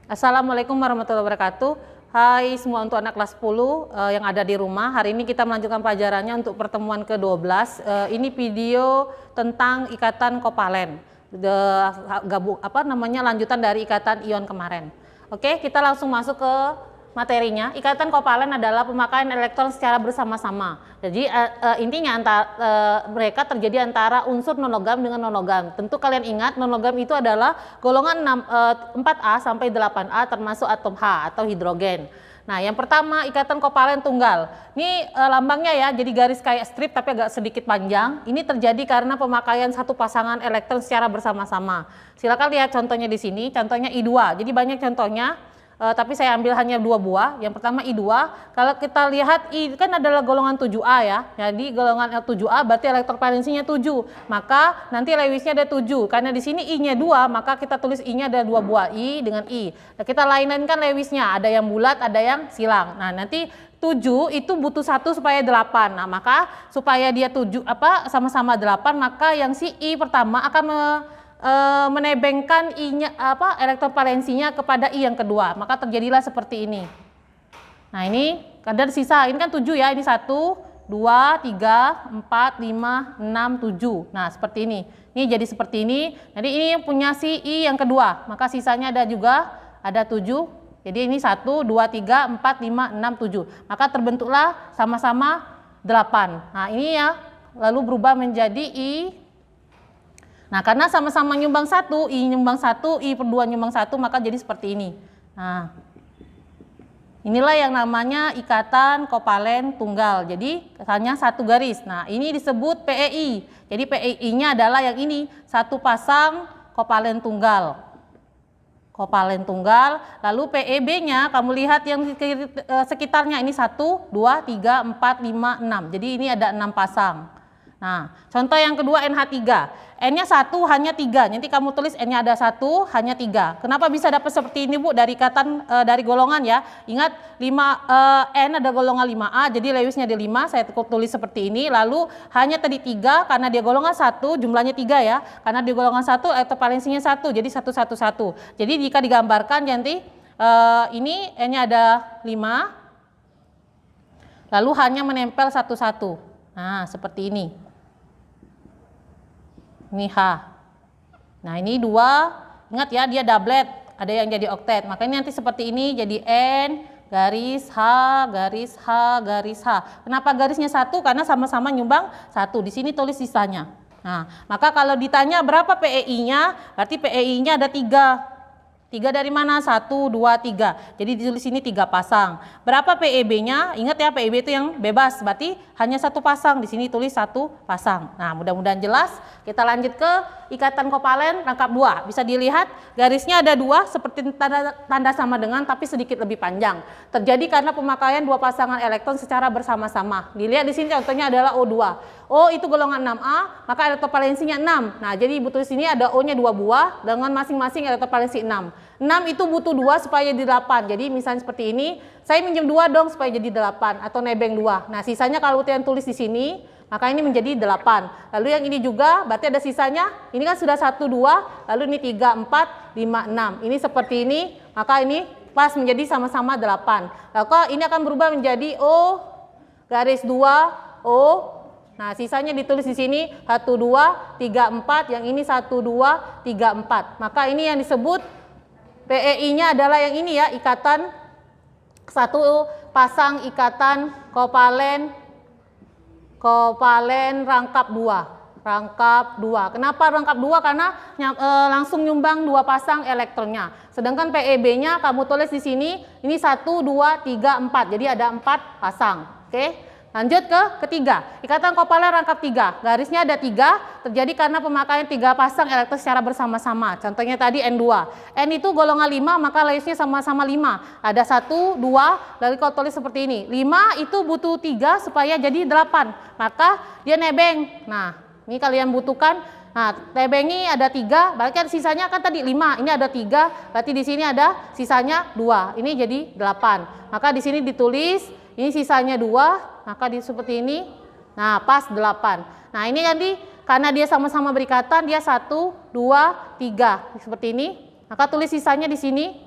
Assalamualaikum warahmatullahi wabarakatuh. Hai semua untuk anak kelas 10 yang ada di rumah. Hari ini kita melanjutkan pelajarannya untuk pertemuan ke-12. Ini video tentang ikatan kovalen. Lanjutan dari ikatan ion kemarin. Oke, kita langsung masuk ke materinya. Ikatan kovalen adalah pemakaian elektron secara bersama-sama. Jadi intinya mereka terjadi antara unsur nonlogam dengan nonlogam. Tentu kalian ingat nonlogam itu adalah golongan 4A sampai 8A termasuk atom H atau hidrogen. Nah, yang pertama ikatan kovalen tunggal. Ini lambangnya ya, jadi garis kayak strip tapi agak sedikit panjang. Ini terjadi karena pemakaian satu pasangan elektron secara bersama-sama. Silakan lihat contohnya di sini, contohnya I2. Jadi banyak contohnya. Tapi saya ambil hanya 2 buah. Yang pertama I2, kalau kita lihat I kan adalah golongan 7A ya. Jadi golongan 7A berarti elektrovalensinya 7. Maka nanti Lewisnya ada 7. Karena di sini I-nya 2, maka kita tulis I-nya ada 2 buah, I dengan I. Nah, kita lain-lainkan Lewisnya, ada yang bulat, ada yang silang. Nah, nanti 7 itu butuh 1 supaya 8. Nah, maka supaya dia 7 sama-sama 8, maka yang si I pertama akan menebengkan I-nya elektrovalensinya kepada I yang kedua, maka terjadilah seperti ini. Nah, ini kadar sisa, ini kan 7 ya, ini 1, 2, 3, 4, 5, 6, 7. Nah, seperti ini. Ini jadi seperti ini. Jadi ini punya si I yang kedua, maka sisanya ada juga, ada 7. Jadi ini 1, 2, 3, 4, 5, 6, 7. Maka terbentuklah sama-sama 8. Nah, ini ya, lalu berubah menjadi I. Nah, karena sama-sama nyumbang 1, I nyumbang 1, I per 2 nyumbang 1, maka jadi seperti ini. Nah, inilah yang namanya ikatan kovalen tunggal. Jadi hanya satu garis. Nah, ini disebut PEI. Jadi PEI-nya adalah yang ini, satu pasang kovalen tunggal. Kovalen tunggal. Lalu PEB-nya kamu lihat yang sekitarnya ini 1, 2, 3, 4, 5, 6. Jadi ini ada 6 pasang. Nah, contoh yang kedua NH3. N-nya 1 hanya 3. Nanti kamu tulis N-nya ada 1 hanya 3. Kenapa bisa dapat seperti ini, Bu? Dari ikatan dari golongan ya. Ingat N ada golongan 5A, jadi Lewisnya ada 5. Saya tulis seperti ini. Lalu hanya tadi 3 karena dia golongan 1, jumlahnya 3 ya. Karena dia golongan 1 elektrovalensinya 1, jadi 1 1 1. Jadi jika digambarkan nanti ini N-nya ada 5. Lalu hanya menempel 1 1. Nah, seperti ini. Ini H. Nah, ini 2. Ingat ya, dia doublet. Ada yang jadi oktet. Makanya nanti seperti ini jadi N garis H garis H garis H. Kenapa garisnya 1? Karena sama-sama nyumbang 1. Di sini tulis sisanya. Nah, maka kalau ditanya berapa PEI-nya, berarti PEI-nya ada 3. 3 dari mana? 1, 2, 3. Jadi ditulis sini 3 pasang. Berapa PEB-nya? Ingat ya, PEB itu yang bebas, berarti hanya 1 pasang. Di sini tulis 1 pasang. Nah, mudah-mudahan jelas. Kita lanjut ke ikatan kovalen rangkap 2. Bisa dilihat garisnya ada 2 seperti tanda sama dengan, tapi sedikit lebih panjang. Terjadi karena pemakaian 2 pasangan elektron secara bersama-sama. Dilihat di sini contohnya adalah O2. O itu golongan 6A, maka elektrovalensinya 6. Nah, jadi ibu tulis sini ada O-nya 2 buah dengan masing-masing elektrovalensi 6. 6 itu butuh 2 supaya jadi 8. Jadi misalnya seperti ini, saya minjem 2 dong supaya jadi 8 atau nebeng 2. Nah, sisanya kalau kalian tulis di sini, maka ini menjadi 8. Lalu yang ini juga berarti ada sisanya. Ini kan sudah 1 2, lalu ini 3 4 5 6. Ini seperti ini, maka ini pas menjadi sama-sama 8. Lalu ini akan berubah menjadi O garis 2 O. Nah, sisanya ditulis di sini 1 2 3 4, yang ini 1 2 3 4. Maka ini yang disebut PEI-nya adalah yang ini ya, ikatan satu pasang ikatan kovalen rangkap 2. Rangkap 2. Kenapa rangkap 2? Karena langsung nyumbang 2 pasang elektronnya. Sedangkan PEB-nya kamu tulis di sini, ini 1 2 3 4. Jadi ada 4 pasang. Oke. Lanjut ke ketiga, ikatan kovalen rangkap 3. Garisnya ada 3, terjadi karena pemakaian 3 pasang elektron secara bersama-sama. Contohnya tadi N2. N itu golongan 5, maka Lewisnya sama-sama 5. Ada 1, 2, lalu kau tulis seperti ini. 5 itu butuh 3 supaya jadi 8. Maka dia nebeng. Nah, ini kalian butuhkan. Nah, nebengi ada 3, berarti kan sisanya kan tadi 5. Ini ada 3, berarti di sini ada sisanya 2. Ini jadi 8. Maka di sini ditulis, ini sisanya 2. Maka seperti ini, nah pas 8. Nah, ini nanti karena dia sama-sama berikatan, dia 1, 2, 3 seperti ini. Maka tulis sisanya di sini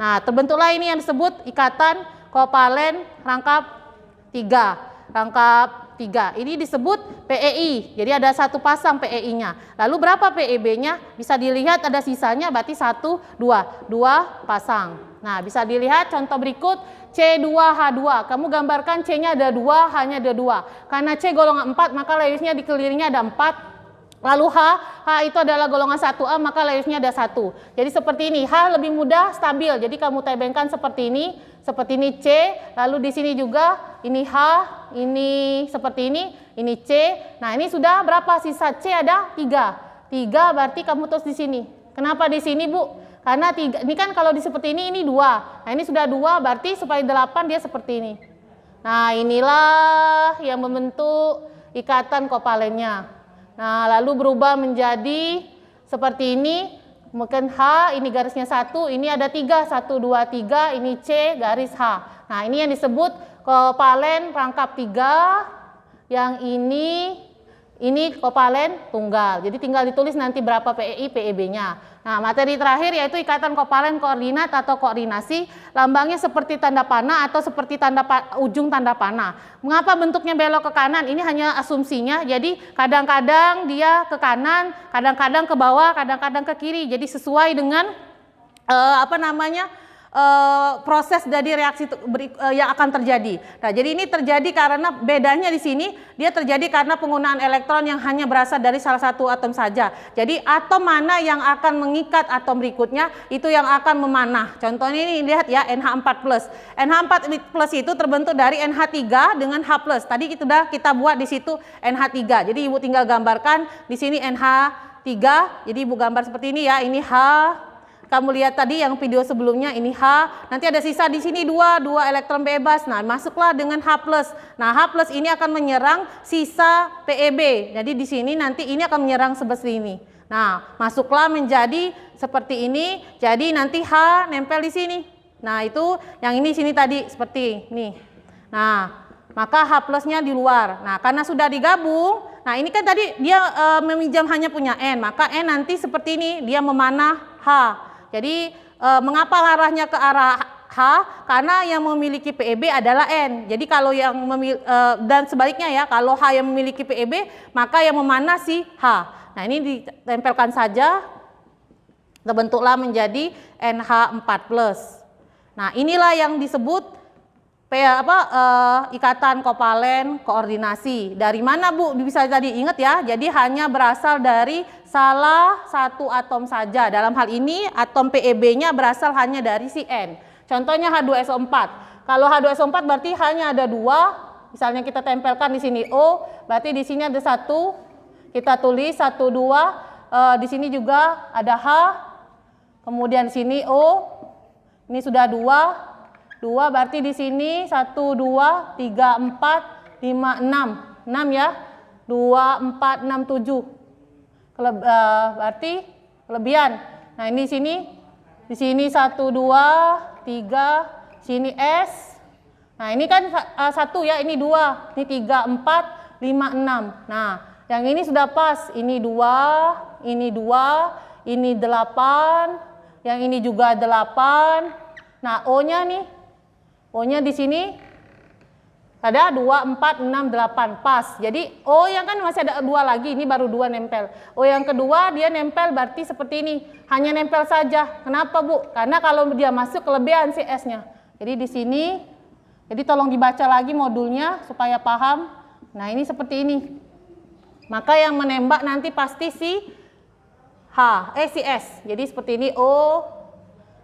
Nah, terbentuklah ini yang disebut ikatan kovalen rangkap 3. Rangkap 3. Ini disebut PEI. Jadi ada satu pasang PEI-nya. Lalu berapa PEB-nya? Bisa dilihat ada sisanya berarti 1, 2. 2 pasang. Nah, bisa dilihat contoh berikut C2H2. Kamu gambarkan C-nya ada 2, H-nya ada 2. Karena C golongan 4, maka layusnya di kelilingnya ada 4. Lalu H itu adalah golongan 1A, maka layusnya ada 1. Jadi seperti ini, H lebih mudah stabil. Jadi kamu tebengkan seperti ini C, lalu di sini juga ini H, ini seperti ini C. Nah, ini sudah berapa? Sisa C ada 3. 3 berarti kamu terus di sini. Kenapa di sini, Bu? Karena 3, ini kan kalau di seperti ini 2. Nah, ini sudah 2 berarti supaya 8 dia seperti ini. Nah, inilah yang membentuk ikatan kovalennya. Nah, lalu berubah menjadi seperti ini. Mungkin H, ini garisnya 1, ini ada 3, 1, 2, 3, ini C garis H. Nah, ini yang disebut kovalen rangkap 3, yang ini kovalen tunggal. Jadi tinggal ditulis nanti berapa PEI, PEB-nya. Nah, materi terakhir yaitu ikatan kovalen koordinat atau koordinasi. Lambangnya seperti tanda panah atau seperti ujung tanda panah. Mengapa bentuknya belok ke kanan? Ini hanya asumsinya. Jadi kadang-kadang dia ke kanan, kadang-kadang ke bawah, kadang-kadang ke kiri. Jadi sesuai dengan proses dari reaksi yang akan terjadi. Nah, jadi ini terjadi karena bedanya di sini dia terjadi karena penggunaan elektron yang hanya berasal dari salah satu atom saja. Jadi atom mana yang akan mengikat atom berikutnya itu yang akan memanah. Contohnya ini lihat ya, NH4+. NH4+ itu terbentuk dari NH3 dengan H+. Tadi kita buat di situ NH3. Jadi Ibu tinggal gambarkan di sini NH3. Jadi Ibu gambar seperti ini ya, ini H. Kamu lihat tadi yang video sebelumnya ini H, nanti ada sisa di sini 2 elektron bebas. Nah, masuklah dengan H+. Nah, H+ ini akan menyerang sisa PEB. Jadi di sini nanti ini akan menyerang seperti ini. Nah, masuklah menjadi seperti ini. Jadi nanti H nempel di sini. Nah, itu yang ini sini tadi seperti ini. Nah, maka H+-nya di luar. Nah, karena sudah digabung, nah ini kan tadi dia meminjam hanya punya N, maka N nanti seperti ini, dia memanah H. Jadi mengapa arahnya ke arah H? Karena yang memiliki PEB adalah N. Jadi kalau yang dan sebaliknya ya, kalau H yang memiliki PEB, maka yang memanah si H. Nah, ini ditempelkan saja, terbentuklah menjadi NH4+. Nah, inilah yang disebut ikatan kovalen koordinasi. Dari mana, Bu? Bisa tadi ingat ya. Jadi hanya berasal dari salah satu atom saja. Dalam hal ini atom PEB-nya berasal hanya dari si N. Contohnya H2SO4. Kalau H2SO4 berarti hanya ada 2. Misalnya kita tempelkan di sini O, berarti di sini ada 1. Kita tulis 1, 2. Di sini juga ada H. Kemudian di sini O. Ini sudah 2 berarti di sini 1, 2, 3, 4, 5, 6. 6 ya. 2, 4, 6, 7. Berarti kelebihan. Nah, ini di sini 1, 2, 3, sini S. Nah, ini kan 1 ya, ini 2. Ini 3, 4, 5, 6. Nah, yang ini sudah pas. Ini 2, ini 2, ini 8. Yang ini juga 8. Nah, O-nya nih. O-nya di sini ada 2, 4, 6, 8 pas. Jadi O yang kan masih ada 2 lagi, ini baru 2 nempel. O yang kedua dia nempel berarti seperti ini, hanya nempel saja. Kenapa, Bu? Karena kalau dia masuk kelebihan si S-nya. Jadi di sini, jadi tolong dibaca lagi modulnya supaya paham. Nah, ini seperti ini. Maka yang menembak nanti pasti si si S. Jadi seperti ini O,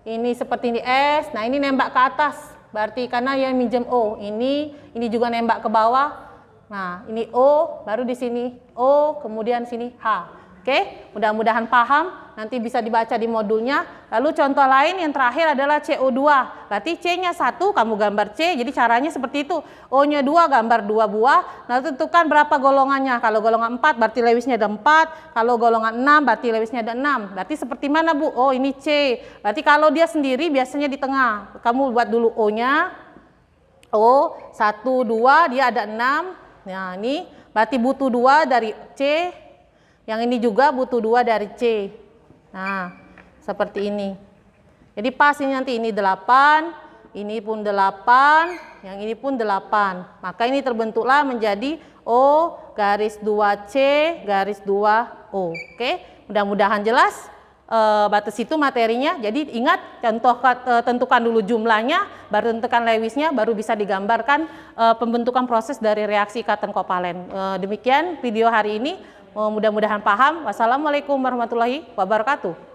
ini seperti ini S. Nah, ini nembak ke atas. Berarti karena yang minjem O, ini juga nembak ke bawah. Nah, ini O, baru di sini O, kemudian sini H. Oke, mudah-mudahan paham. Nanti bisa dibaca di modulnya. Lalu contoh lain yang terakhir adalah CO2. Berarti C-nya 1, kamu gambar C. Jadi caranya seperti itu. O-nya 2, gambar 2 buah. Lalu tentukan berapa golongannya. Kalau golongan 4, berarti lewisnya ada 4. Kalau golongan 6, berarti lewisnya ada 6. Berarti seperti mana, Bu? Oh, ini C. Berarti kalau dia sendiri biasanya di tengah. Kamu buat dulu O-nya. O, 1, 2, dia ada 6. Nah, ini berarti butuh 2 dari C. Yang ini juga butuh 2 dari C. Nah, seperti ini. Jadi pas ini nanti ini 8, ini pun 8, yang ini pun 8. Maka ini terbentuklah menjadi O garis 2C garis 2O. Oke, mudah-mudahan jelas. Batas itu materinya. Jadi ingat, tentukan dulu jumlahnya, baru tentukan Lewisnya, baru bisa digambarkan pembentukan proses dari reaksi ikatan kovalen. Demikian video hari ini, mudah-mudahan paham. Wassalamualaikum warahmatullahi wabarakatuh.